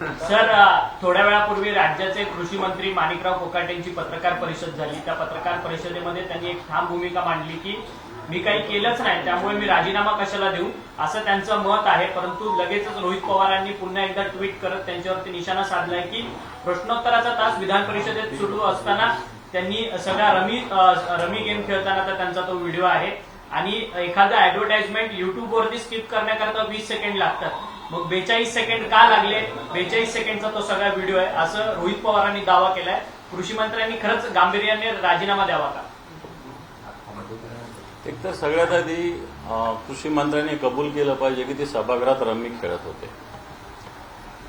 Sir, थोड्या वेळापूर्वी राज्याचे कृषी मंत्री माणिकराव कोकाटेंची पत्रकार परिषद झाली. त्या पत्रकार परिषदेमध्ये त्यांनी एक ठाम भूमिका मांडली की मी काही केलंच नाही, त्यामुळे मी राजीनामा कशाला देऊ, असं त्यांचं मत आहे. परंतु लगेचच रोहित पवारांनी पुन्हा एकदा ट्विट करत त्यांच्यावरती निशाणा साधलाय की प्रश्नोत्तराचा तास विधान परिषदेत सुरू असताना त्यांनी सगळा रमी गेम खेळताना त्यांचा तो व्हिडिओ आहे आणि एखादं ऍडव्हर्टाइजमेंट युट्यूबवरती स्किप करण्याकरता 20 सेकंड लागतात. मग 42 सेकंड का लागले? 42 सेकंडचा तो सगळा व्हिडिओ आहे, असं रोहित पवारांनी दावा केलाय. कृषी मंत्र्यांनी खरंच गांभीर्याने राजीनामा द्यावा का? एक तर सगळ्यात आधी कृषी मंत्र्यांनी कबूल केलं पाहिजे की ते सभागृहात रमी खेळत होते.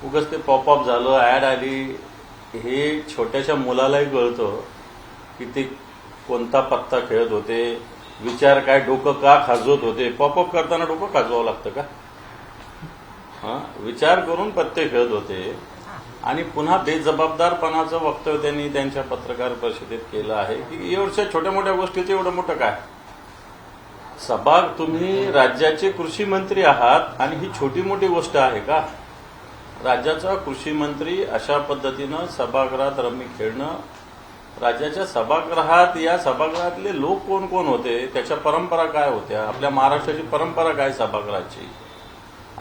उगाच ते पॉपअप झालं, ऍड आली, हे छोट्याशा मुलालाही कळतं की ते कोणता पत्ता खेळत होते, विचार काय, डोकं का खाजवत होते. पॉपअप करताना डोकं खाजवावं लागतं का? विचार करून पत्ते खेळत होते आणि पुन्हा बेजबाबदारपणाचं वक्तव्य त्यांनी त्यांच्या पत्रकार परिषदेत केलं आहे की एवढ्या छोट्या मोठ्या गोष्टीचं एवढं मोठं काय. तुम्ही राज्याचे कृषी मंत्री आहात आणि ही छोटी मोठी गोष्ट आहे का? राज्याचा कृषी मंत्री अशा पद्धतीनं सभागृहात रमी खेळणं, राज्याच्या सभागृहात, या सभागृहातले लोक कोण कोण होते, त्याच्या परंपरा काय होत्या, आपल्या महाराष्ट्राची परंपरा काय सभागृहाची,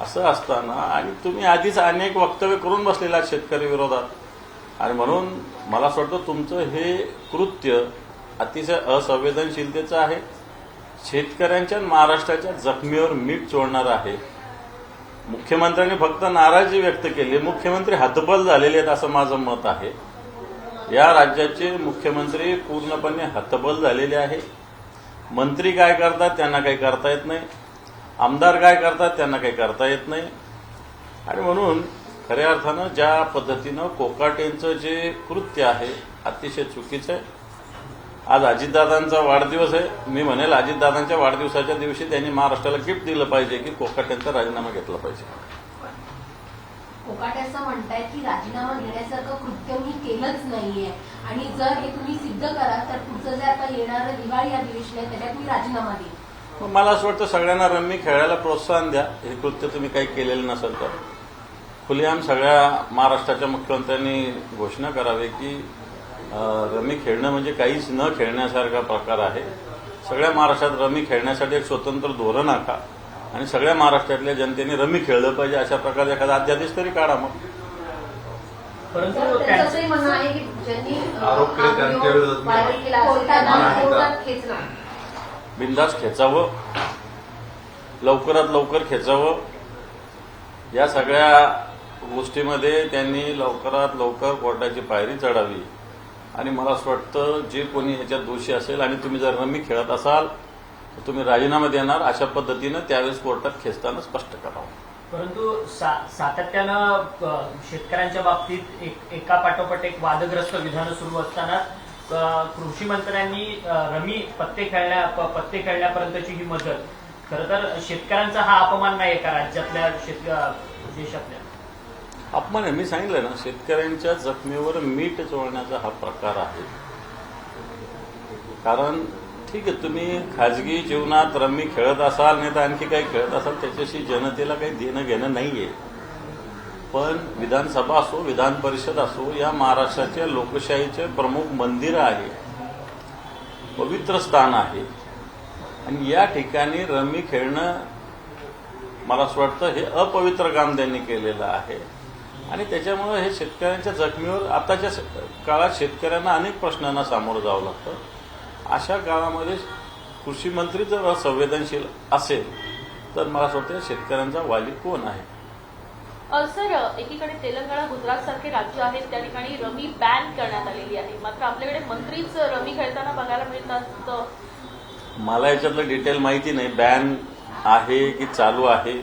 असं असताना आणि तुम्ही आधीच अनेक वक्तव्य करून बसलेला शेतकरी विरोधात आणि म्हणून मला असं वाटतं तुमचं हे कृत्य अतिशय असंवेदनशीलतेचं आहे, शेतकऱ्यांच्या महाराष्ट्राच्या जखमीवर मीठ चोळणार आहे. मुख्यमंत्र्यांनी फक्त नाराजी व्यक्त केली, मुख्यमंत्री हतबल झालेले आहेत असं माझं मत आहे. या राज्याचे मुख्यमंत्री पूर्णपणे हतबल झालेले आहे. मंत्री काय करतात त्यांना काही करता येत नाही, आमदार काय करतात त्यांना काही करता येत नाही आणि म्हणून खऱ्या अर्थानं ज्या पद्धतीनं कोकाटेंचं जे कृत्य आहे अतिशय चुकीचं आहे. आज अजितदादांचा वाढदिवस आहे. मी म्हणेल अजितदादांच्या वाढदिवसाच्या दिवशी त्यांनी महाराष्ट्राला गिफ्ट दिलं पाहिजे की कोकाटेंचा राजीनामा घेतला पाहिजे. कोकाटे असं म्हणतायत की राजीनामा घेण्यासारखं कृत्य मी केलंच नाहीये आणि जर हे तुम्ही सिद्ध कराल तर पुढचं जे आता येणारं दिवाळी अधिवेशन आहे त्याच्यात मी राजीनामा देईन. मला असं वाटतं सगळ्यांना रमी खेळायला प्रोत्साहन द्या. हे कृत्य तुम्ही काही केलेलं नसेल तर खुलेआम सगळ्या महाराष्ट्राच्या मुख्यमंत्र्यांनी घोषणा करावी की रमी खेळणं म्हणजे काहीच न खेळण्यासारखा प्रकार आहे. सगळ्या महाराष्ट्रात रमी खेळण्यासाठी एक स्वतंत्र धोरण आखा आणि सगळ्या महाराष्ट्रातल्या जनतेने रमी खेळलं पाहिजे अशा प्रकारचा एखादा अध्यादेश तरी काढा. मग परंतु त्यांचंही म्हणणं आहे की ज्यांनी आरोप केले त्यांच्या विरोधात व्हायरल केला कोर्टात खेचला, बिनधास्त खेचावं, लवकरात लवकर खेचावं. या सगळ्या गोष्टीमध्ये त्यांनी लवकरात लवकर कोर्टाची पायरी चढावी आणि मला असं वाटतं जे कोणी ह्याच्यात दोषी असेल आणि तुम्ही जर रमी खेळत असाल तर तुम्ही राजीनामा देणार अशा पद्धतीनं त्यावेळेस कोर्टात खेचताना स्पष्ट करावं. परंतु सातत्यानं शेतकऱ्यांच्या बाबतीत एका पाठोपाठ एक वादग्रस्त विधानं सुरू असताना कृषी मंत्र्यांनी रमी पत्ते खेळण्यापर्यंतची ही मदत, खरं तर शेतकऱ्यांचा हा अपमान नाही का राज्यातल्या देशातल्या? अपमान आहे. मी सांगितलं ना, शेतकऱ्यांच्या जखमीवर मीठ चोळण्याचा हा प्रकार आहे. कारण ठीक आहे तुम्ही खाजगी जीवनात रमी खेळत असाल नाही तर आणखी काही खेळत असाल त्याच्याशी जनतेला काही देणं घेणं नाहीये. पण विधानसभा असो, विधान परिषद असो, या महाराष्ट्राच्या लोकशाहीचे प्रमुख मंदिर आहे, पवित्र स्थान आहे आणि या ठिकाणी रमी खेळणं मला असं वाटतं हे अपवित्र काम त्यांनी केलेलं आहे आणि त्याच्यामुळे हे शेतकऱ्यांच्या जखमीवर आताच्या काळात शेतकऱ्यांना अनेक प्रश्नांना सामोरं जावं लागतं. अशा काळामध्ये कृषी मंत्री जर असंवेदनशील असेल तर मला असं वाटतं शेतकऱ्यांचा वाली कोण आहे? सर, एकीकडे तेलंगणा, गुजरात सारखे राज्य आहेत त्या ठिकाणी रमी बॅन करण्यात आलेली आहे, मात्र आपल्याकडे मंत्रीच रमी खेळताना बघायला मिळतात. मला याच्यातलं डिटेल माहिती नाही, बॅन आहे की चालू आहे,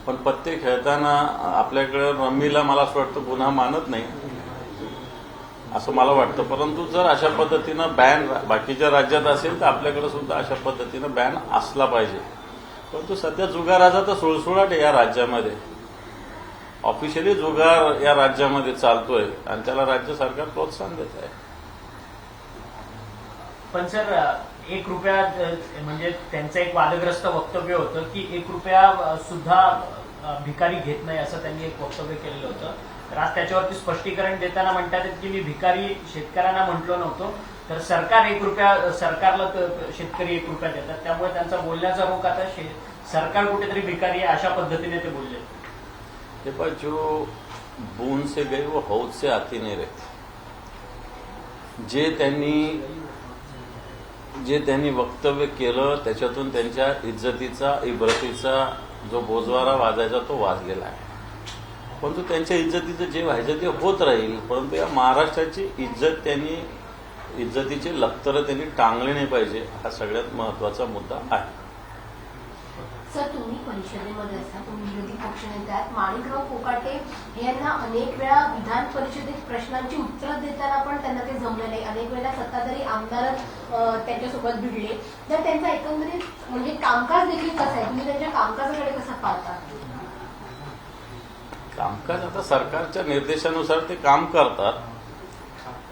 पण पत्ते खेळताना आपल्याकडे रमीला मला असं वाटतं गुन्हा मानत नाही असं मला वाटतं. परंतु जर अशा पद्धतीनं बॅन बाकीच्या राज्यात असेल तर आपल्याकडे सुद्धा अशा पद्धतीनं बॅन असला पाहिजे. परंतु सध्या जुगाराचा तर सुळसुळाट आहे या राज्यामध्ये, ऑफिशियली जुगार या राज्यामध्ये चालतोय आणि त्याला राज्य सरकार प्रोत्साहन देत आहे. पण सर, 1 रुपया म्हणजे त्यांचं एक वादग्रस्त वक्तव्य होतं की 1 रुपया सुद्धा भिकारी घेत नाही असं त्यांनी एक वक्तव्य केलेलं होतं. तर आज त्याच्यावरती स्पष्टीकरण देताना म्हणतात की मी भिकारी शेतकऱ्यांना म्हटलो नव्हतो, तर सरकार सरकारला शेतकरी 1 रुपया देतात, त्यामुळे त्यांचा बोलण्याचा रोख आता सरकार कुठेतरी भिकारी आहे अशा पद्धतीने ते बोलले. ते पण जो बूंद से गए वो हौद से आती नहीं रहती. जे त्यांनी वक्तव्य केलं त्याच्यातून त्यांच्या इज्जतीचा इब्रतीचा जो बोजवारा वाजायचा तो वाजलेला आहे. परंतु त्यांच्या इज्जतीचं जे व्हायचं ते होत राहील. परंतु या महाराष्ट्राची इज्जतीचे लक्तर त्यांनी टांगले नाही पाहिजे, हा सगळ्यात महत्वाचा मुद्दा आहे. सर, तुम्ही परिषदेमध्ये असता, तुम्ही विरोधी पक्षनेते आहात. माणिकराव कोकाटे यांना अनेक वेळा विधान परिषदेत प्रश्नांची उत्तरं देताना पण त्यांना ते जमलं नाही. अनेक वेळा सत्ताधारी आमदार त्यांच्यासोबत भिडले. तर त्यांचा एकंदरीत म्हणजे कामकाज देखील कसं आहे, तुम्ही त्यांच्या कामकाजाकडे कसं पाहता? कामकाज आता सरकारच्या निर्देशानुसार ते काम करतात.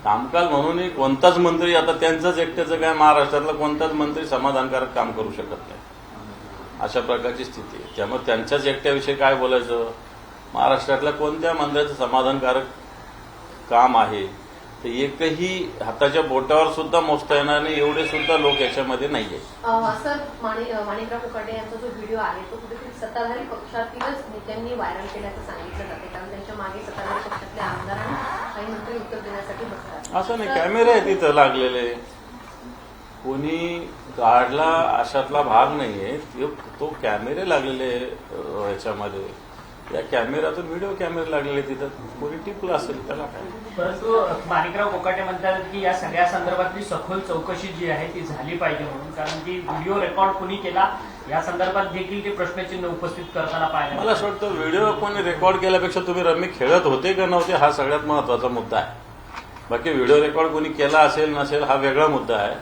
कामकाज म्हणूनही कोणताच मंत्री, आता त्यांचंच एकट्याचं काय, महाराष्ट्रातला कोणताच मंत्री समाधानकारक काम करू शकत नाही, अशा प्रकारची स्थिती आहे. त्यामुळे त्यांच्याच एकट्याविषयी काय बोलायचं. महाराष्ट्रातल्या कोणत्या मंत्र्याचं समाधानकारक काम आहे ते एकही हाताच्या बोटावर सुद्धा मोजता येणार नाही, एवढे सुद्धा लोक याच्यामध्ये नाहीये. सर, माणिकराव कोकाटे यांचा जो व्हिडिओ आहे तो कुठेतरी सत्ताधारी पक्षातीलच नेत्यांनी व्हायरल केल्याचं सांगितलं जाते, कारण त्यांच्या मागे सत्ताधारी पक्षातले आमदार आणि काही मंत्री उत्तर देण्यासाठी बसतात. असं नाही, कॅमेरे आहे तिथं लागलेले, कोणी काढला अशातला भाग नाहीये. तो कॅमेरे लागलेले ह्याच्यामध्ये, या कॅमेऱ्यातून व्हिडिओ कॅमेरे लागलेले तिथं, कोणी टिपलं असेल त्याला काय. परंतु माणिकराव कोकाटे म्हणतात की या सगळ्या संदर्भातली सखोल चौकशी जी आहे ती झाली पाहिजे म्हणून, कारण की व्हिडिओ रेकॉर्ड कोणी केला या संदर्भात देखील ते प्रश्नचिन्ह उपस्थित करताना पाहिलं. मला असं वाटतं व्हिडिओ कोणी रेकॉर्ड केल्यापेक्षा तुम्ही रम्मी खेळत होते का नव्हते हा सगळ्यात महत्वाचा मुद्दा आहे. बाकी व्हिडिओ रेकॉर्ड कोणी केला असेल नसेल हा वेगळा मुद्दा आहे,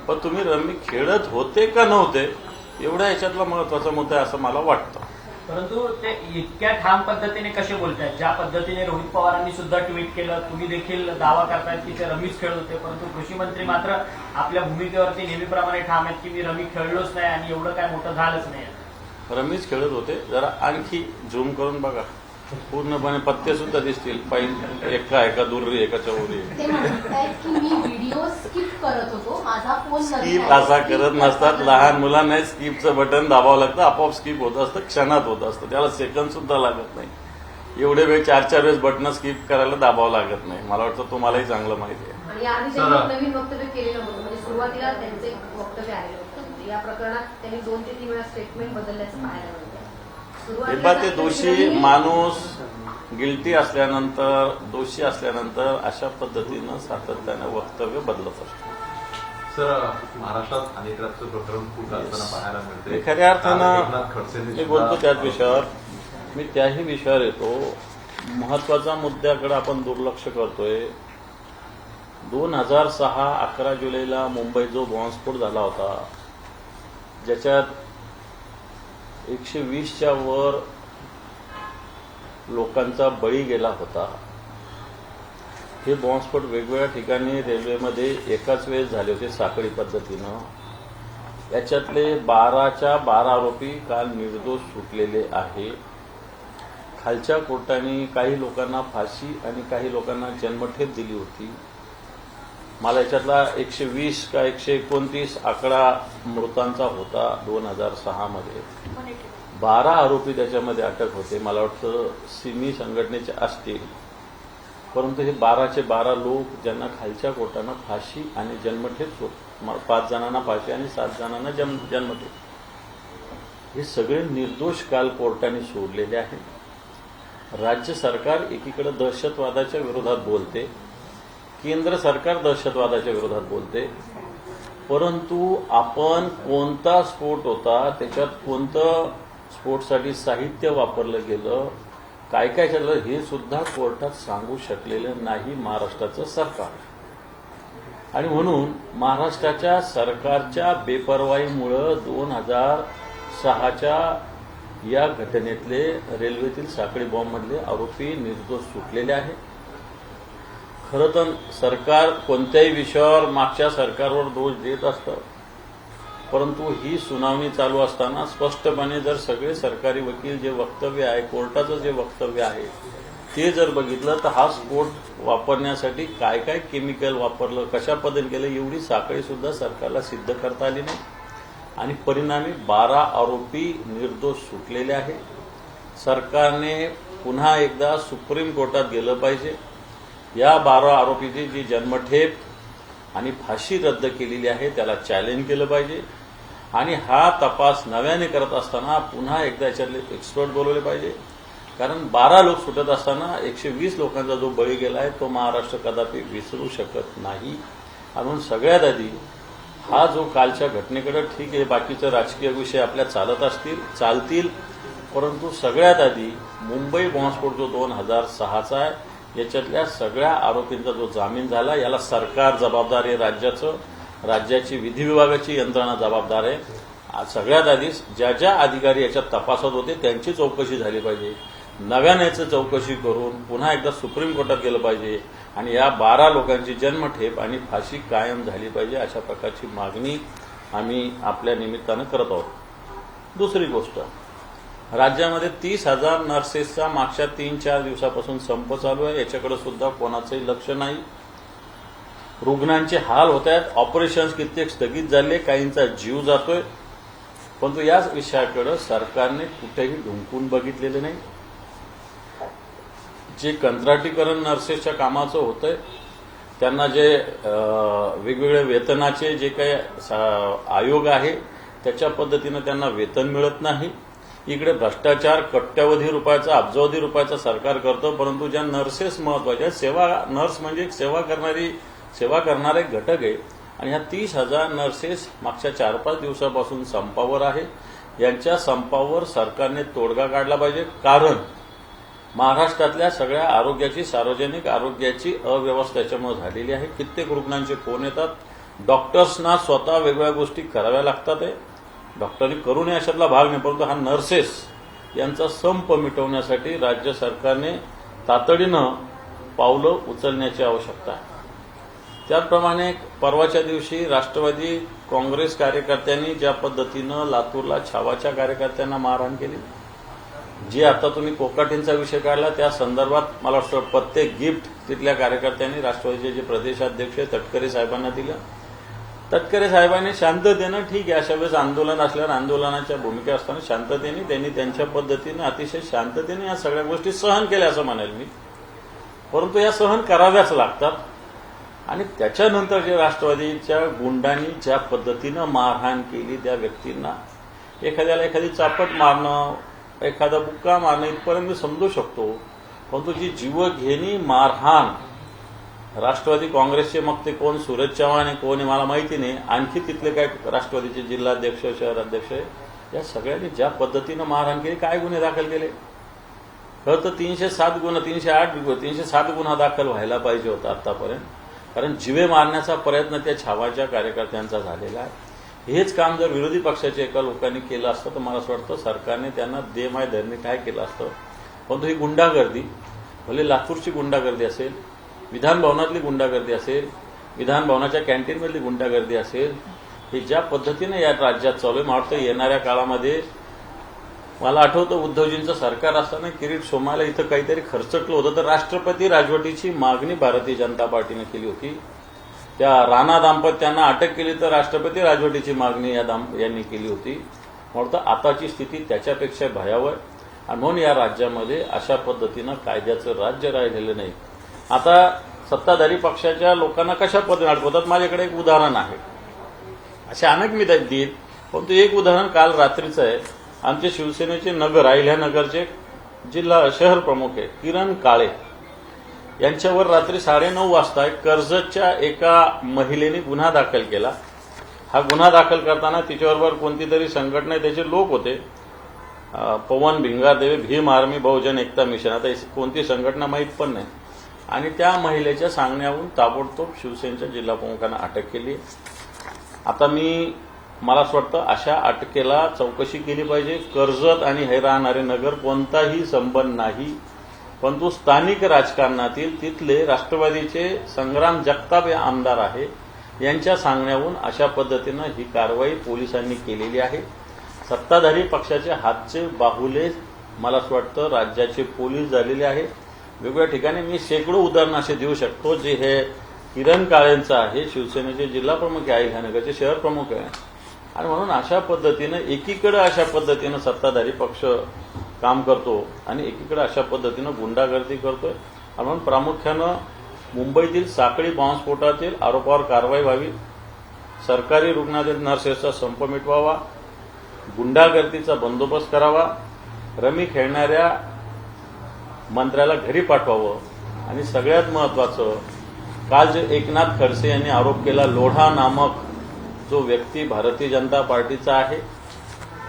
पण तुम्ही रम्मी खेळत होते का नव्हते एवढा याच्यातला महत्वाचा मुद्दा आहे असं मला वाटतं. परंतु ते इतक्या ठाम पद्धतीने कसे बोलतायत, ज्या पद्धतीने रोहित पवारांनी सुद्धा ट्विट केलं, तुम्ही देखील दावा करतायत की ते रमीच खेळत होते, परंतु कृषी मंत्री मात्र आपल्या भूमिकेवरती नेहमीप्रमाणे ठाम आहेत की मी रमी खेळलोच नाही आणि एवढं काय मोठं झालंच नाही. रमीच खेळत होते, जरा आणखी झूम करून बघा, पूर्णपणे पत्ते सुद्धा दिसतील, पाहिजे एका दुर्री एका चौरी. ते म्हणतायत की मी व्हिडिओ स्किप करत होतो, माझा फोन स्किप असा करत नसतात, लहान मुलांना स्किपचं बटन दाबावं लागतं, आपोआप स्किप होत असतं, क्षणात होत असतं, त्याला सेकंद सुद्धा लागत नाही. एवढे वेळ 4-4 वेळेस बटन स्किप करायला दाबावं लागत नाही. मला वाटतं तुम्हालाही चांगलं माहिती आहे. आणि आधी त्यांनी नवीन वक्तव्य केलेलं होतं, म्हणजे सुरुवातीला त्यांचं एक वक्तव्य आलेलं होतं, या प्रकरणात त्यांनी 2 ते 3 वेळा स्टेटमेंट बदलल्याचं पाहायला मिळतं. ते दोषी माणूस गिल्टी असल्यानंतर, दोषी असल्यानंतर अशा पद्धतीनं सातत्यानं वक्तव्य बदलत असतो. सर, महाराष्ट्रात अनेकराचं प्रकरण खूप असताना पाहायला मिळते. खऱ्या अर्थानं खडसेंनी मी बोलतो त्याच विषयावर, मी त्याही विषयावर येतो. महत्वाच्या मुद्द्याकडे आपण दुर्लक्ष करतोय. 2006 11 जुलैला मुंबईत जो बॉम्बस्फोट झाला होता, ज्याच्यात 120च्या वर लोकांचा बळी गेला होता. हे बॉम्बस्फोट वेगवेगळ्या ठिकाणी रेल्वेमध्ये एकाच वेळेस झाले होते साखळी पद्धतीनं. याच्यातले 12च्या 12 आरोपी काल निर्दोष सुटलेले आहे. खालच्या कोर्टाने काही लोकांना फाशी आणि काही लोकांना जन्मठेप दिली होती. मला याच्यातला 120 का 129 आकडा मृतांचा होता 2006 मध्ये. 12 आरोपी त्याच्यामध्ये अटक होते. मला वाटतं सिमी संघटनेचे असतील, परंतु हे 12चे 12 लोक ज्यांना खालच्या कोर्टानं फाशी आणि जन्मठेप, 5 जणांना फाशी आणि 7 जणांना जन्मठेप, हे सगळे निर्दोष काल कोर्टाने सोडलेले आहेत. राज्य सरकार एकीकडे दहशतवादाच्या विरोधात बोलते, केंद्र सरकार दहशतवादाच्या विरोधात बोलते, परंतु आपण कोणता स्फोट होता, त्याच्यात कोणतं स्फोटसाठी साहित्य वापरलं गेलं, काय काय झालं, हे सुद्धा कोर्टात सांगू शकलेलं नाही महाराष्ट्राचं सरकार. आणि म्हणून महाराष्ट्राच्या सरकारच्या बेपर्वाईमुळं 2006च्या या घटनेतले रेल्वेतील साखळी बॉम्बमधले आरोपी निर्दोष सुटलेले आहेत. खरं तर सरकार कोणत्याही विषयावर मागच्या सरकारवर दोष देत असतं, परंतु ही सुनावणी चालू असताना स्पष्टपणे जर सगळे सरकारी वकील जे वक्तव्य आहे, कोर्टाचं जे वक्तव्य आहे ते जर बघितलं तर हा स्फोट वापरण्यासाठी काय काय केमिकल वापरलं, कशा पद्धतीने केलं, एवढी साखळी सुद्धा सरकारला सिद्ध करता आली नाही आणि परिणामी 12 आरोपी निर्दोष सुटलेले आहे. सरकारने पुन्हा एकदा सुप्रीम कोर्टात गेलं पाहिजे. या 12 आरोपीची जी जन्मठेप आणि फाशी रद्द केलेली आहे त्याला चॅलेंज केलं पाहिजे आणि हा तपास नव्याने करत असताना पुन्हा एकदा याच्यातले एक्सपर्ट बोलवले पाहिजे. कारण 12 लोक सुटत असताना 120 लोकांचा जो बळी गेला आहे तो महाराष्ट्र कदापि विसरू शकत नाही. म्हणून सगळ्यात आधी हा जो कालच्या घटनेकडे, ठीक आहे बाकीचे राजकीय विषय आपल्या चालतील, परंतु सगळ्यात आधी मुंबई बॉम्बस्फोट जो 2006चा आहे याच्यातल्या सगळ्या आरोपींचा जो जामीन झाला याला सरकार जबाबदार आहे, राज्याची विधी विभागाची यंत्रणा जबाबदार आहे. सगळ्यात आधी ज्या ज्या अधिकारी याच्यात तपासत होते त्यांची चौकशी झाली पाहिजे. नव्याने याची चौकशी करून पुन्हा एकदा सुप्रीम कोर्टात गेलं पाहिजे आणि या 12 लोकांची जन्मठेप आणि फाशी कायम झाली पाहिजे अशा प्रकारची मागणी आम्ही आपल्या निमित्तानं करत आहोत. दुसरी गोष्ट, राज्यामध्ये 30,000 नर्सेसचा मागच्या 3-4 दिवसापासून संप चालू आहे. याच्याकडे सुद्धा कोणाचंही लक्ष नाही. रुग्णांचे हाल होत आहेत, ऑपरेशन्स कित्येक स्थगित झाले, काहींचा जीव जातोय, परंतु या विषयाकडे सरकारने कुठेही ढुंकून बघितलेले नाही. जे कंत्राटीकरण नर्सेसच्या कामाचं होतंय त्यांना जे वेगवेगळ्या वेतनाचे जे काही आयोग आहे त्याच्या पद्धतीनं त्यांना वेतन मिळत नाही. इकडे भ्रष्टाचार कोट्यवधी रुपयाचा, अब्जावधी रुपयाचा सरकार करतं, परंतु ज्या नर्सेस महत्वाच्या, नर्स म्हणजे एक सेवा करणारे घटक आहे आणि ह्या 30,000 नर्सेस मागच्या 4-5 दिवसापासून संपावर आहे. यांच्या संपावर सरकारने तोडगा काढला पाहिजे. कारण महाराष्ट्रातल्या सगळ्या आरोग्याची, सार्वजनिक आरोग्याची अव्यवस्था याच्यामुळे झालेली आहे. कित्येक रुग्णांचे फोन येतात, डॉक्टर्सना स्वतः वेगवेगळ्या गोष्टी कराव्या लागतात आहे. डॉक्टरनी करू नये अशातला भाग नाही, परंतु हा नर्सेस यांचा संप मिटवण्यासाठी राज्य सरकारने तातडीनं पावलं उचलण्याची आवश्यकता आहे. त्याचप्रमाणे परवाच्या दिवशी राष्ट्रवादी काँग्रेस कार्यकर्त्यांनी ज्या पद्धतीनं लातूरला छावाच्या कार्यकर्त्यांना मारहाण केली, जी आता तुम्ही कोकाटेंचा विषय काढला त्या संदर्भात मला वाटतं प्रत्येक गिफ्ट तिथल्या कार्यकर्त्यांनी राष्ट्रवादीचे जे प्रदेशाध्यक्ष तटकरे साहेबांना दिलं. तटकरे साहेबांनी शांततेनं, ठीक आहे अशा वेळेस आंदोलन असल्यावर आंदोलनाच्या भूमिका असताना शांततेने त्यांनी त्यांच्या पद्धतीनं अतिशय शांततेने या सगळ्या गोष्टी सहन केल्या असं म्हणेल मी, परंतु या सहन कराव्याच लागतात. आणि त्याच्यानंतर जे राष्ट्रवादीच्या गुंडांनी ज्या पद्धतीनं मारहाण केली त्या व्यक्तींना, एखाद्याला एखादी चापट मारणं, एखादा बुक्का मारणं इथपर्यंत मी समजू शकतो, परंतु जी जीवघेणी मारहाण राष्ट्रवादी काँग्रेसचे, मग ते कोण सूरज चव्हाण आहे कोण आहे मला माहिती नाही, आणखी तिथले काय राष्ट्रवादीचे जिल्हाध्यक्ष, शहराध्यक्ष या सगळ्यांनी ज्या पद्धतीनं मारहाण केली, काय गुन्हे दाखल केले? खरं तर 307 गुन्हा दाखल व्हायला पाहिजे होता आतापर्यंत, कारण जीवे मारण्याचा प्रयत्न त्या छावाच्या कार्यकर्त्यांचा झालेला आहे. हेच काम जर विरोधी पक्षाच्या एका लोकांनी केलं असतं तर मला असं वाटतं सरकारने त्यांना देमाय धरणे काय केलं असतं. परंतु ही गुंडागर्दी, भले लातूरची गुंडागर्दी असेल, विधान भवनातली गुंडागर्दी असेल, विधान भवनाच्या कॅन्टीनमधली गुंडागर्दी असेल, हे ज्या पद्धतीने या राज्यात चालू आहे, मला वाटतं येणाऱ्या काळामध्ये, मला आठवतं उद्धवजींचं सरकार असताना किरीट सोमायला इथं काहीतरी खर्चटलं होतं, तर राष्ट्रपती राजवटीची मागणी भारतीय जनता पार्टीने केली होती. त्या राणा दाम्पत्यांना अटक केली तर राष्ट्रपती राजवटीची मागणी यांनी केली होती. म्हणून आताची स्थिती त्याच्यापेक्षा भयावह आणि म्हणून या राज्यामध्ये अशा पद्धतीनं कायद्याचं राज्य राहिलेलं नाही. आता सत्ताधारी पक्षाच्या लोकांना कशा पद्धतीने अडकवतात, माझ्याकडे एक उदाहरण आहे, असे अनेक मी देईन, परंतु एक उदाहरण काल रात्रीचं आहे. आमचे शिवसेनेचे अहिल्यानगरचे शहर प्रमुख आहे किरण काळे यांच्यावर रात्री 9:30 वाजता कर्जतच्या एका महिलेने गुन्हा दाखल केला. हा गुन्हा दाखल करताना तिच्याबरोबर कोणती तरी संघटना, त्याचे लोक होते, पवन भिंगारदेवे, भीम आर्मी, बहुजन एकता मिशन, आता कोणती संघटना माहीत पण नाही, आणि त्या महिलेच्या सांगण्यावरून ताबडतोब शिवसेनेच्या जिल्हा प्रमुखांना अटक केली. आता मला असं वाटतं अशा अटकेला चौकशी केली पाहिजे. कर्जत आणि हे राहणारे नगर कोणताही संबंध नाही, परंतु स्थानिक राजकारणातील तिथले राष्ट्रवादीचे संग्राम जगताप हे आमदार आहे यांच्या सांगण्यावरून अशा पद्धतीनं ही कारवाई पोलिसांनी केलेली आहे. सत्ताधारी पक्षाचे हातचे बाहुले मला असं वाटतं राज्याचे पोलीस झालेले आहे. वेगवेगळ्या ठिकाणी मी शेकडो उदाहरणं असे देऊ शकतो, जे हे किरण काळेंचं आहे, शिवसेनेचे जिल्हा प्रमुख आहे, अहिल्यानगरचे शहर प्रमुख आहे. आणि म्हणून अशा पद्धतीनं एकीकडे अशा पद्धतीनं सत्ताधारी पक्ष काम करतो आणि एकीकडे अशा पद्धतीनं गुंडागर्दी करतोय. आणि म्हणून प्रामुख्यानं मुंबईतील साखळी बॉम्बस्फोटातील आरोपावर कारवाई व्हावी, सरकारी रुग्णालयातील नर्सेसचा संप मिटवावा, गुंडागर्दीचा बंदोबस्त करावा, रमी खेळणाऱ्या मंत्र्याला घरी पाठवावं आणि सगळ्यात महत्वाचं, काल जे एकनाथ खडसे यांनी आरोप केला, लोढा नामक जो व्यक्ती भारतीय जनता पार्टीचा आहे,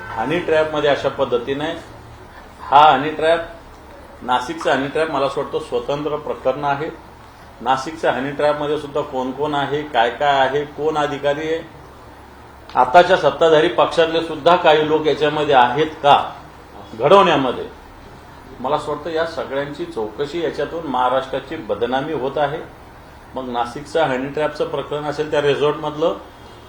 हनी ट्रॅपमध्ये अशा पद्धतीने हा हनी ट्रॅप, नाशिकचा हनी ट्रॅप मला असं वाटतं स्वतंत्र प्रकरण आहे. नाशिकच्या हनी ट्रॅपमध्ये सुद्धा कोण कोण आहे, काय काय आहे, कोण अधिकारी आहे, आताच्या सत्ताधारी पक्षातले सुद्धा काही लोक याच्यामध्ये आहेत का घडवण्यामध्ये, मला असं वाटतं या सगळ्यांची चौकशी, याच्यातून महाराष्ट्राची बदनामी होत आहे. मग नाशिकचं हनी ट्रॅपचं प्रकरण असेल त्या रिसॉर्टमधलं,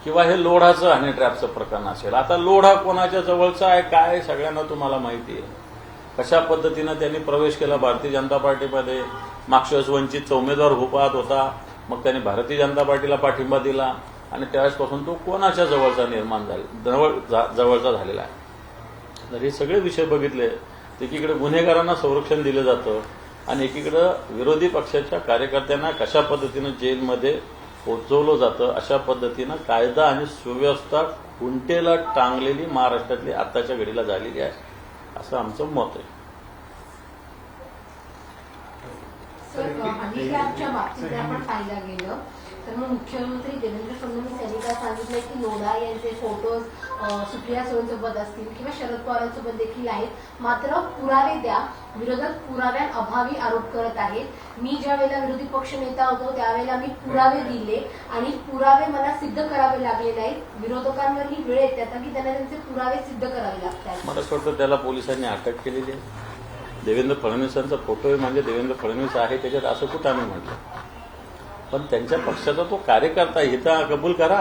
किंवा हे लोढाचं हनी ट्रॅपचं प्रकरण असेल. आता लोढा कोणाच्या जवळचा आहे काय सगळ्यांना तुम्हाला माहिती आहे. कशा पद्धतीनं त्यांनी प्रवेश केला भारतीय जनता पार्टीमध्ये, मागच्या वेळेस वंचितचा उमेदवार पाहत होता, मग त्यांनी भारतीय जनता पार्टीला पाठिंबा दिला आणि त्यावेळेसपासून तो कोणाच्या जवळचा निर्माण जवळचा झालेला आहे. तर हे सगळे विषय बघितले, एकीकडे गुन्हेगारांना संरक्षण दिलं जातं आणि एकीकडे विरोधी पक्षाच्या कार्यकर्त्यांना कशा पद्धतीनं जेलमध्ये पोहोचवलं जातं. अशा पद्धतीनं कायदा आणि सुव्यवस्था खुंटेला टांगलेली महाराष्ट्रातली आत्ताच्या घडीला झालेली आहे, असं आमचं मत आहे. सर, हनी ट्रॅपच्या बाबतीत जर आपण पाहायला गेलं तर मग मुख्यमंत्री देवेंद्र फडणवीस यांनी काय सांगितलंय की लोढा यांचे फोटोज सुप्रिया सुळेंसोबत असतील किंवा शरद पवारांसोबत देखील आहेत, मात्र पुरावे द्या, विरोधक पुराव्यांअभावी आरोप करत आहेत. मी ज्या वेळेला विरोधी पक्ष नेता होतो त्यावेळेला मी पुरावे दिले आणि पुरावे मला सिद्ध करावे लागले नाहीत. विरोधकांवर ही वेळ येते आता की त्यांना त्यांचे पुरावे सिद्ध करावे लागतात. मला असं वाटतं त्याला पोलिसांनी अटक केलेली आहे. देवेंद्र फडणवीसांचा फोटो म्हणजे देवेंद्र फडणवीस आहे त्याच्यात, असं कुठं आम्ही म्हटलं. पण त्यांच्या पक्षाचा तो कार्यकर्ता हे तर कबूल करा.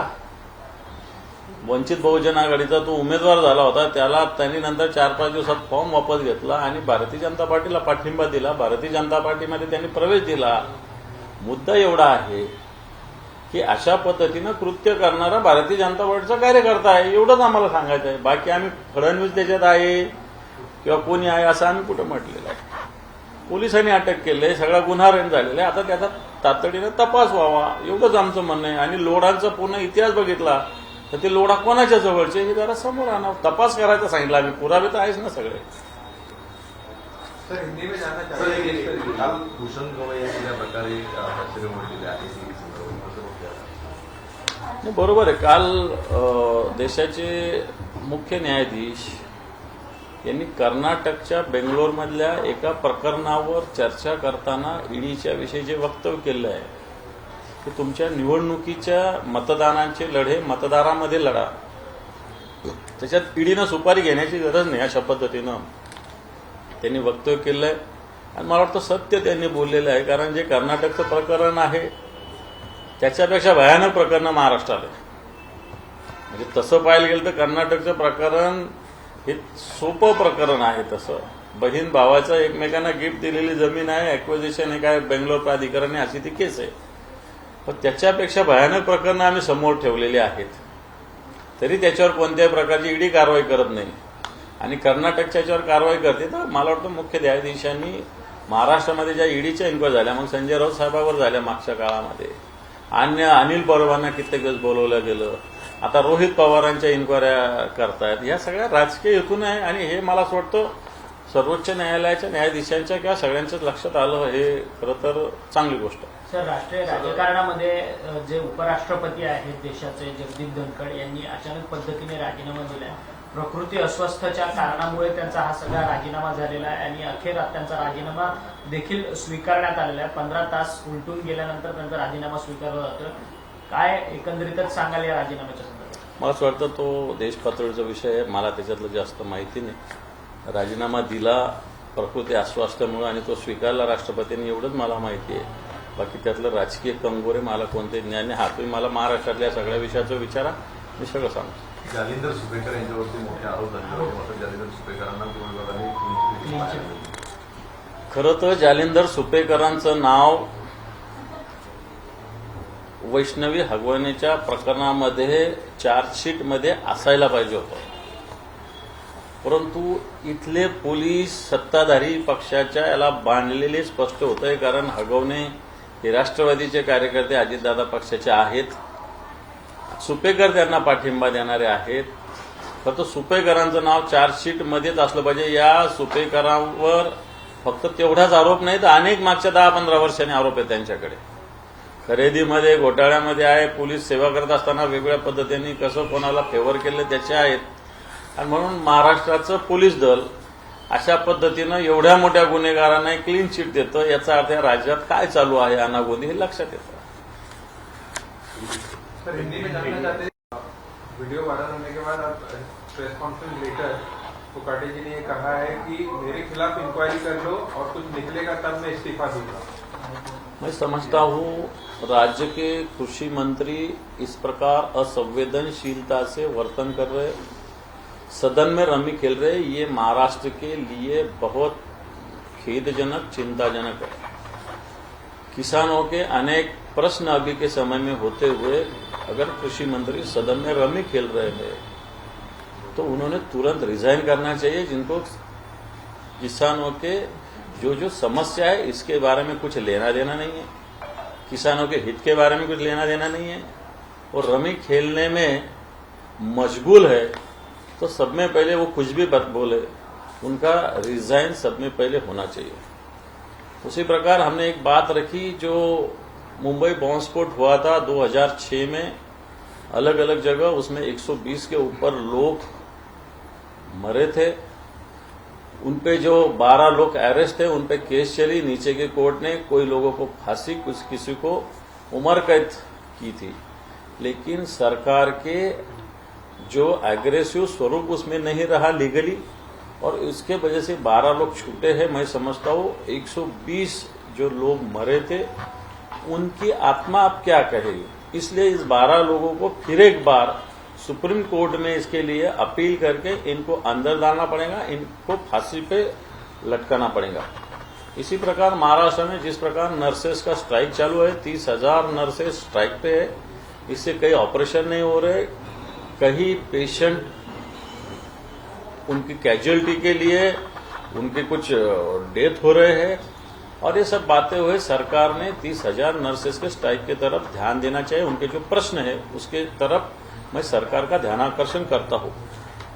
वंचित बहुजन आघाडीचा तो उमेदवार झाला होता, त्याला त्यांनी नंतर 4-5 दिवसात फॉर्म वापस घेतला आणि भारतीय जनता पार्टीला पाठिंबा दिला, भारतीय जनता पार्टीमध्ये त्यांनी प्रवेश दिला. मुद्दा एवढा आहे की अशा पद्धतीनं कृत्य करणारा भारतीय जनता पार्टीचा कार्यकर्ता आहे, एवढंच आम्हाला सांगायचं आहे. बाकी आम्ही फडणवीस त्याच्यात आहे किंवा कोणी आहे असं आम्ही कुठं म्हटलेलं आहे. पोलिसांनी अटक केलंय, सगळा गुन्हा रन झालेला आहे, आता त्याचा तातडीनं तपास व्हावा एवढंच आमचं म्हणणं आहे. आणि लोढांचा पूर्ण इतिहास बघितला तर ते लोढा कोणाच्या जवळचे हे जरा समोर आणावं, तपास करायचा सांगितलं आम्ही. पुरावे तर आहेच ना सगळे. सर, हिंदी में जानना चाहते काल भूषण गवई यांनी ज्या प्रकारे शिरोमणी दिले आहे बरोबर आहे. काल देशाचे मुख्य न्यायाधीश यांनी कर्नाटकच्या बेंगलोरमधल्या एका प्रकरणावर चर्चा करताना ईडीच्या विषयी जे वक्तव्य केलं आहे की तुमच्या निवडणुकीच्या मतदानाचे लढे मतदारामध्ये लढा, त्याच्यात ईडीनं सुपारी घेण्याची गरज नाही, अशा पद्धतीनं त्यांनी वक्तव्य केलं आहे. आणि मला वाटतं सत्य त्यांनी बोललेलं आहे, कारण जे कर्नाटकचं प्रकरण आहे त्याच्यापेक्षा भयानक प्रकरण महाराष्ट्रात आहे. म्हणजे तसं पाहायला गेलं तर कर्नाटकचं प्रकरण हे सोपं प्रकरण आहे. तसं बहीण भावाचं एकमेकांना गिफ्ट दिलेली जमीन आहे, ॲक्विजिशन आहे, काय बेंगलोर प्राधिकरणाने अशी ती केस आहे. पण त्याच्यापेक्षा भयानक प्रकरणं आम्ही समोर ठेवलेली आहेत, तरी त्याच्यावर कोणत्याही प्रकारची ईडी कारवाई करत नाही. आणि कर्नाटकच्या याच्यावर कारवाई करते. तर मला वाटतं मुख्य न्यायाधीशांनी महाराष्ट्रामध्ये ज्या ईडीच्या इन्क्वायरी झाल्या, मग संजय राऊत साहेबांवर झाल्या मागच्या काळामध्ये, अन्य अनिल पवारांना कित्येक दिवस बोलवलं गेलं, आता रोहित पवारांच्या इन्क्वायऱ्या करतायत. या सगळ्या राजकीय हेतून आहे आणि हे मला असं वाटतं सर्वोच्च न्यायालयाच्या न्यायाधीशांच्या किंवा सगळ्यांच्याच लक्षात आलं, हे खरं तर चांगली गोष्ट आहे. सर, राष्ट्रीय राजकारणामध्ये जे उपराष्ट्रपती आहेत देशाचे जगदीप धनखड यांनी अचानक पद्धतीने राजीनामा दिलाय. प्रकृती अस्वस्थच्या कारणामुळे त्यांचा हा सगळा राजीनामा झालेला आहे आणि अखेर त्यांचा राजीनामा देखील स्वीकारण्यात आलेला आहे. 15 तास उलटून गेल्यानंतर त्यांचा राजीनामा स्वीकारला जातो. काय एकंदरीतच सांगाल या राजीनाम्याच्या संदर्भात? मला असं वाटतं तो देश पातळीचा विषय आहे, मला त्याच्यातलं जास्त माहिती नाही. राजीनामा दिला प्रकृती अस्वास्थ्यामुळे आणि तो स्वीकारला राष्ट्रपतींनी, एवढंच मला माहिती आहे. बाकी त्यातलं राजकीय कंगोरे मला कोणते ज्ञान नाही. हा तुम्ही मला महाराष्ट्रातल्या सगळ्या विषयाचं विचारा, मी सगळं सांगतो. जालिंदर सुपेकर यांच्यावरती मोठे आरोप झाले होते, मात्र जालिंदर सुपेकरांना पूर्ण विभागाने खरं तर जालिंदर सुपेकरांचं नाव वैष्णवी हगवणीच्या प्रकरणामध्ये चार्जशीटमध्ये असायला पाहिजे होतं, परंतु इथले पोलीस सत्ताधारी पक्षाच्या याला बांधलेले स्पष्ट होतंय. कारण हगवणे हे राष्ट्रवादीचे कार्यकर्ते अजितदादा पक्षाचे आहेत, सुपेकर त्यांना पाठिंबा देणारे आहेत. फक्त सुपेकरांचं नाव चार्जशीटमध्येच असलं पाहिजे. या सुपेकरांवर फक्त तेवढाच आरोप नाही तर अनेक मागच्या 10-15 वर्षांनी आरोप आहेत त्यांच्याकडे. खरेदीमध्ये, घोटाळ्यामध्ये आहे, पोलीस सेवा करत असताना वेगवेगळ्या पद्धतीने कसं कोणाला फेवर केलं त्याचे आहेत. आणि म्हणून महाराष्ट्राचं पोलीस दल अशा पद्धतीनं एवढ्या मोठ्या गुन्हेगारांना क्लीन चिट देतं, याचा अर्थ या राज्यात काय चालू आहे अनागोंदी हे लक्षात येतं. सर, हिंदी में जानना चाहते हैं, वीडियो वायरल होने के बाद आप प्रेस कॉन्फ्रेंस लेकर कोकाटे जी ने ये कहा है कि मेरे खिलाफ इंक्वायरी कर लो और कुछ निकलेगा तब मैं इस्तीफा दूंगा. मैं समझता हूं राज्य के कृषि मंत्री इस प्रकार असंवेदनशीलता से वर्तन कर रहे, सदन में रमी खेल रहे, ये महाराष्ट्र के लिए बहुत खेदजनक, चिंताजनक है. किसानों के अनेक प्रश्न अभी के समय में होते हुए अगर कृषि मंत्री सदन में रमी खेल रहे हैं तो उन्होंने तुरंत रिजाइन करना चाहिए. जिनको किसानों के जो समस्या है इसके बारे में कुछ लेना देना नहीं है, किसानों के हित के बारे में कुछ लेना देना नहीं है, और रमी खेलने में मशगूल है, तो सब में पहले वो कुछ भी बोले उनका रिजाइन सब में पहले होना चाहिए. उसी प्रकार हमने एक बात रखी, जो मुंबई बॉम्ब स्फोट हुआ था 2006 में अलग अलग जगह, उसमें 120 के ऊपर लोग मरे थे. उनपे जो 12 लोग अरेस्ट थे उनपे केस चली, नीचे के कोर्ट ने कोई लोगों को फांसी, कुछ किसी को उम्र कैद की थी. लेकिन सरकार के जो एग्रेसिव स्वरूप उसमें नहीं रहा लीगली, और इसके वजह से 12 लोग छूटे हैं. मैं समझता हूं 120 जो लोग मरे थे उनकी आत्मा अब क्या कहेगी. इसलिए इस 12 लोगों को फिर एक बार सुप्रीम कोर्ट में इसके लिए अपील करके इनको अंदर डालना पड़ेगा, इनको फांसी पे लटकाना पड़ेगा. इसी प्रकार महाराष्ट्र में जिस प्रकार नर्सेस का स्ट्राइक चालू है, 30,000 नर्सेस स्ट्राइक पे है, इससे कई ऑपरेशन नहीं हो रहे, कहीं पेशेंट उनकी कैजुअलिटी के लिए उनके कुछ डेथ हो रहे हैं. और ये सब बातें हुए सरकार ने 30,000 नर्सेस के स्ट्राइक की तरफ ध्यान देना चाहिए. उनके जो प्रश्न है उसके तरफ मैं सरकार का ध्यानाकर्षण करता हूं.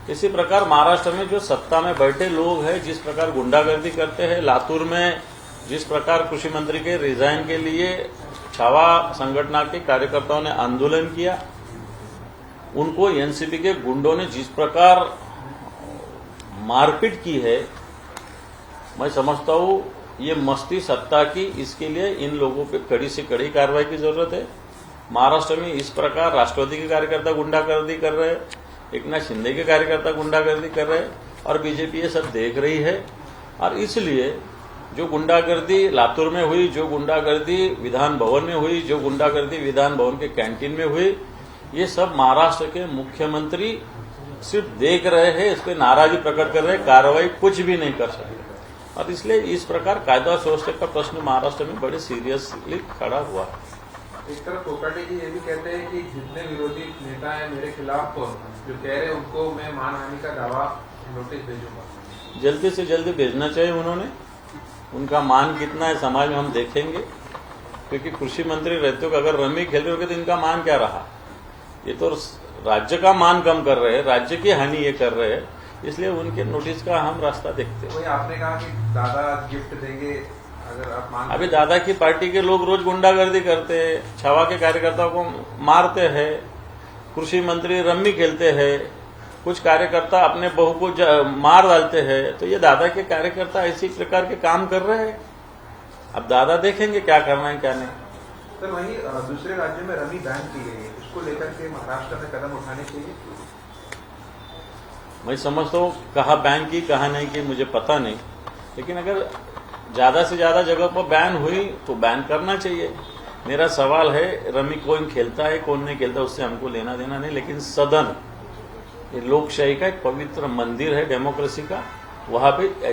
इसी प्रकार महाराष्ट्र में जो सत्ता में बैठे लोग हैं, जिस प्रकार गुंडागर्दी करते हैं, लातूर में जिस प्रकार कृषि मंत्री के रिजाइन के लिए छावा संगठन के कार्यकर्ताओं ने आंदोलन किया, उनको एनसीपी के गुंडों ने जिस प्रकार मारपीट की है, मैं समझता हूं ये मस्ती सत्ता की, इसके लिए इन लोगों पे कड़ी से कड़ी कार्रवाई की जरूरत है. महाराष्ट्र में इस प्रकार राष्ट्रवादी के कार्यकर्ता गुंडागर्दी कर रहे हैं, एकनाथ शिंदे के कार्यकर्ता गुंडागर्दी कर रहे हैं, और बीजेपी ये सब देख रही है. और इसलिए जो गुंडागर्दी लातूर में हुई, जो गुंडागर्दी विधान भवन में हुई, जो गुंडागर्दी विधान भवन के कैंटीन में हुई, ये सब महाराष्ट्र के मुख्यमंत्री सिर्फ देख रहे हैं, इस पर नाराजगी प्रकट कर रहे हैं, कार्रवाई कुछ भी नहीं कर सके. और इसलिए इस प्रकार कायदा व्यवस्था का प्रश्न महाराष्ट्र में बड़े सीरियसली खड़ा हुआ है. एक तरफ कोकाटे जी ये भी कहते हैं कि जितने विरोधी नेता हैं मेरे खिलाफ जो कह रहे हैं उनको मैं मानहानि का दावा नोटिस भेजूंगा. जल्दी से जल्दी भेजना चाहिए उन्होंने. उनका मान कितना है समाज में हम देखेंगे, क्योंकि कृषि मंत्री रहते हो अगर रमी खेल रहे होगे तो इनका मान क्या रहा. ये तो राज्य का मान कम कर रहे हैं, राज्य की हानि ये कर रहे हैं, इसलिए उनके नोटिस का हम रास्ता देखते हैं. वही आपने कहा कि दादा गिफ्ट देंगे अगर आप मांग. अभी दादा की पार्टी के लोग रोज गुंडागर्दी करते हैं, छावा के कार्यकर्ताओं को मारते हैं, कृषि मंत्री रम्मी खेलते हैं, कुछ कार्यकर्ता अपने बहू को मार डालते हैं. तो ये दादा के कार्यकर्ता इसी प्रकार के काम कर रहे हैं. अब दादा देखेंगे क्या करना है क्या नहीं. सर, वहीं दूसरे राज्यों में रमी बैन की गई है, उसको लेकर के महाराष्ट्र में कदम उठाने चाहिए. मैं समझता हूँ कहाँ बैन की कहाँ नहीं की मुझे पता नहीं, लेकिन अगर ज्यादा से ज्यादा जगह पर बैन हुई तो बैन करना चाहिए। मेरा सवाल है, रमी कौन खेलता है कौन नहीं खेलता उससे हमको लेना देना नहीं, लेकिन सदन ये लोकशाही का एक पवित्र मंदिर है डेमोक्रेसी का, वहां पे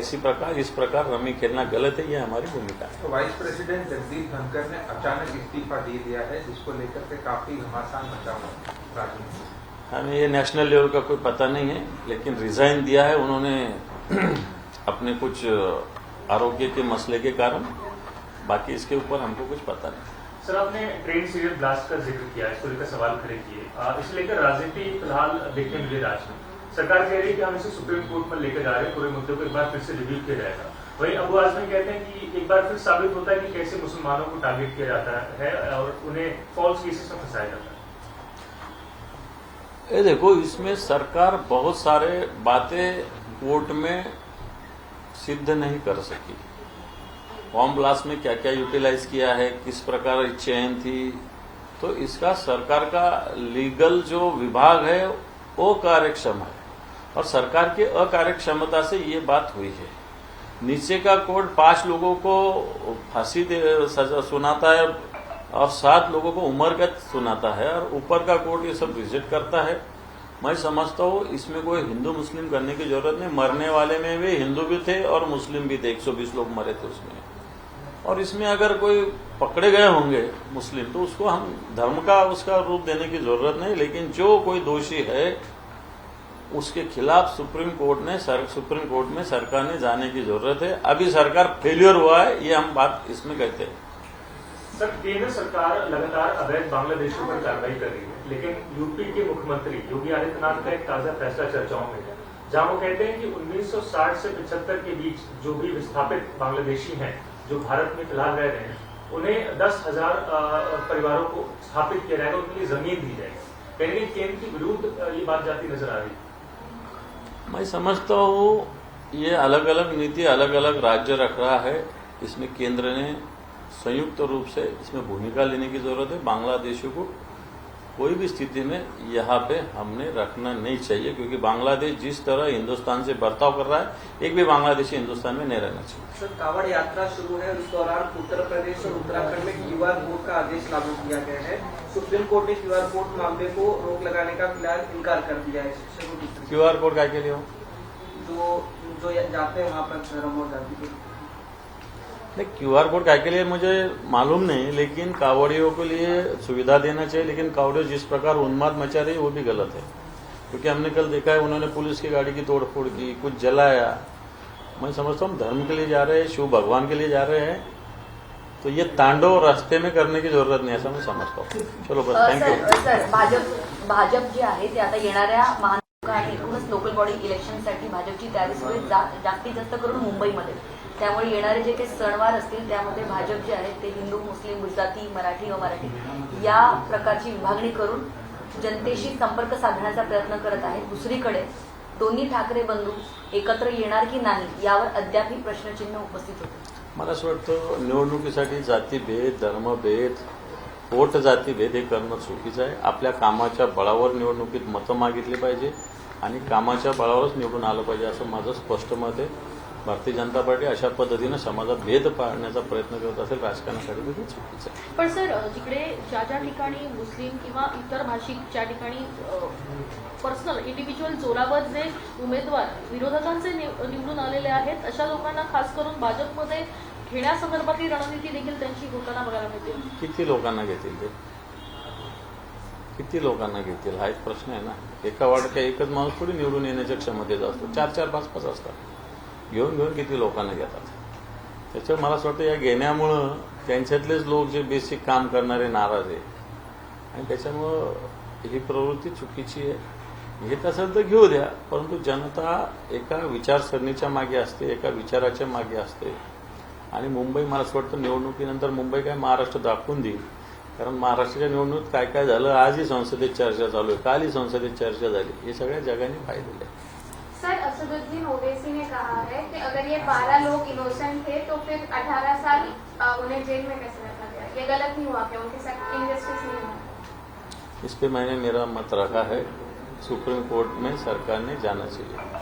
इस प्रकार रमी खेलना गलत है, ये हमारी भूमिका है। तो वाइस प्रेसिडेंट जगदीप धनखड़ ने अचानक इस्तीफा दे दिया है, जिसको लेकर के काफी घमासान मचा हुआ है राजनीति में। हमें ये नेशनल लेवल का कोई पता नहीं है, लेकिन रिजाइन दिया है उन्होंने अपने कुछ आरोग्य के मसले के कारण, बाकी इसके ऊपर हमको कुछ पता नहीं। सर, आपने ट्रेन सीरियल ब्लास्ट का जिक्र किया, इसको लेकर सवाल खड़े किए, इसे लेकर राजनीति फिलहाल देखने मिले राज्य में। सरकार कह रही है कि हम इसे सुप्रीम कोर्ट पर लेकर जा रहे हैं, पूरे मुद्दे को एक बार फिर से रिव्यू किया जाएगा। वहीं अबू आजमी कहते हैं कि एक बार फिर साबित होता है कि कैसे मुसलमानों को टारगेट किया जाता है और उन्हें फॉल्स केसेस में फंसाया जाता है। ये देखो, इसमें सरकार बहुत सारे बातें कोर्ट में सिद्ध नहीं कर सकी। बॉम्ब ब्लास्ट में क्या क्या यूटिलाइज किया है, किस प्रकार चेन थी, तो इसका सरकार का लीगल जो विभाग है वो कार्यक्षम है, और सरकार की अकार्यक्षमता से ये बात हुई है। नीचे का कोर्ट 5 लोगों को फांसी सजा सुनाता है और 7 लोगों को उम्र कैद सुनाता है, और ऊपर का कोर्ट ये सब रिजेक्ट करता है। मैं समझता हूँ इसमें कोई हिंदू मुस्लिम करने की जरूरत नहीं। मरने वाले में भी हिंदू भी थे और मुस्लिम भी थे, 120 लोग मरे थे उसमें। और इसमें अगर कोई पकड़े गए होंगे मुस्लिम तो उसको हम धर्म का उसका रूप देने की जरूरत नहीं, लेकिन जो कोई दोषी है उसके खिलाफ सुप्रीम कोर्ट में सरकार ने जाने की जरूरत है। अभी सरकार फेल्योर हुआ है, ये हम बात इसमें कहते हैं। सर, केंद्र सरकार लगातार अवैध बांग्लादेशियों पर कार्रवाई कर रही है, लेकिन यूपी के मुख्यमंत्री योगी आदित्यनाथ का एक ताजा फैसला चर्चाओं में है, जहां वो कहते हैं कि 1960 से 75 के बीच जो भी विस्थापित बांग्लादेशी हैं जो भारत में फिलहाल रह रहे हैं, उन्हें 10,000 परिवारों को स्थापित किया जाएगा, उनके लिए जमीन दी जाएगी। कहीं ना कहीं केंद्र की विरुद्ध ये बात जाती नजर आ रही है। मैं समझता हूँ ये अलग अलग नीति अलग अलग राज्य रख रहा है, इसमें केंद्र ने संयुक्त रूप से इसमें भूमिका लेने की जरूरत है। बांग्लादेशियों को कोई भी स्थिति में यहाँ पे हमने रखना नहीं चाहिए, क्योंकि बांग्लादेश जिस तरह हिंदुस्तान से बर्ताव कर रहा है, एक भी बांग्लादेशी हिंदुस्तान में नहीं रहना चाहिए। सर, कांवड़ यात्रा शुरू है, उस दौरान उत्तर प्रदेश और उत्तराखंड में क्यूआर कोड का आदेश लागू किया गया है। सुप्रीम कोर्ट ने क्यूआर कोड मामले को रोक लगाने का फिलहाल इनकार कर दिया है। क्यूआर कोड क्या के लिए हो? जो जाते हैं वहाँ पर धर्म और जाति के नहीं, क्यूआर कोड क्या के लिए मुझे मालूम नहीं, लेकिन कावड़ियों के लिए सुविधा देना चाहिए। लेकिन कावड़ियों जिस प्रकार उन्माद मचा रही है वो भी गलत है, क्योंकि हमने कल देखा है उन्होंने पुलिस की गाड़ी की तोड़फोड़ की, कुछ जलाया। मैं समझता हूँ धर्म के लिए जा रहे हैं, शिव भगवान के लिए जा रहे हैं, तो ये तांडव रास्ते में करने की जरूरत नाही असं मी समजतो. चलो बस थँक्यू. सर भाजप जे आहे ते आता येणाऱ्या महानगरपालिका आणि एकूणच लोकल बॉडी इलेक्शनसाठी भाजपची तयारी सुरू आहे, जास्तीत जास्त करून मुंबईमध्ये. त्यामुळे येणारे जे काही सणवार असतील त्यामध्ये भाजप जे आहे ते हिंदू मुस्लिम गुजराती मराठी अमराठी या प्रकारची विभागणी करून जनतेशी संपर्क साधण्याचा प्रयत्न करत आहे. दुसरीकडे दोन्ही ठाकरे बंधू एकत्र येणार की नाही यावर अद्यापही प्रश्नचिन्ह उपस्थित होते. मला असं वाटतं निवडणुकीसाठी जातीभेद धर्मभेद वोट जातीभेद हे करणं चुकीचं आहे. आपल्या कामाच्या बळावर निवडणुकीत मतं मागितली पाहिजे आणि कामाच्या बळावरच निवडून आलं पाहिजे असं माझं स्पष्ट मत आहे. भारतीय जनता पार्टी अशा पद्धतीनं समाजात भेद पाडण्याचा प्रयत्न करत असेल राजकारणासाठी ते चुकीचं आहे. पण सर जिकडे ज्या ज्या ठिकाणी मुस्लिम किंवा इतर भाषिक ज्या ठिकाणी पर्सनल इंडिव्हिज्युअल जोरावर जे उमेदवार विरोधकांचे निवडून आलेले आहेत अशा लोकांना खास करून भाजपमध्ये घेण्यासंदर्भातली रणनीती देखील त्यांची होताना बघायला मिळते. किती लोकांना घेतील ते किती लोकांना घेतील हा एक प्रश्न आहे ना. एका वार्डात एकच माणूस थोडी निवडून येण्याच्या क्षमतेचा असतो. 4-4 5-5 असतात. घेऊन घेऊन किती लोकांना घेतात. त्याच्यावर मला असं वाटतं या घेण्यामुळं त्यांच्यातलेच लोक जे बेसिक काम करणारे नाराज आहे आणि त्याच्यामुळं ही प्रवृत्ती चुकीची आहे. घेत असेल तर घेऊ द्या, परंतु जनता एका विचारसरणीच्या मागे असते, एका विचाराच्या मागे असते. आणि मुंबई मला असं वाटतं निवडणुकीनंतर मुंबई काय महाराष्ट्र दाखवून देईल. कारण महाराष्ट्राच्या निवडणुकीत काय काय झालं आजही संसदेत चर्चा चालू आहे, कालही संसदेत चर्चा झाली, हे सगळ्या जगाने पाहिलेलं आहे. सर असदुद्दीन ओवैसी ने कहा है कि अगर ये 12 लोग इनोसेंट थे तो फिर 18 साल उन्हें जेल में कैसे रखा गया, ये गलत नहीं हुआ क्या, उनके साथ इनजस्टिस नहीं हुआ? इस पे मैंने मेरा मत रखा है, सुप्रीम कोर्ट में सरकार ने जाना चाहिए.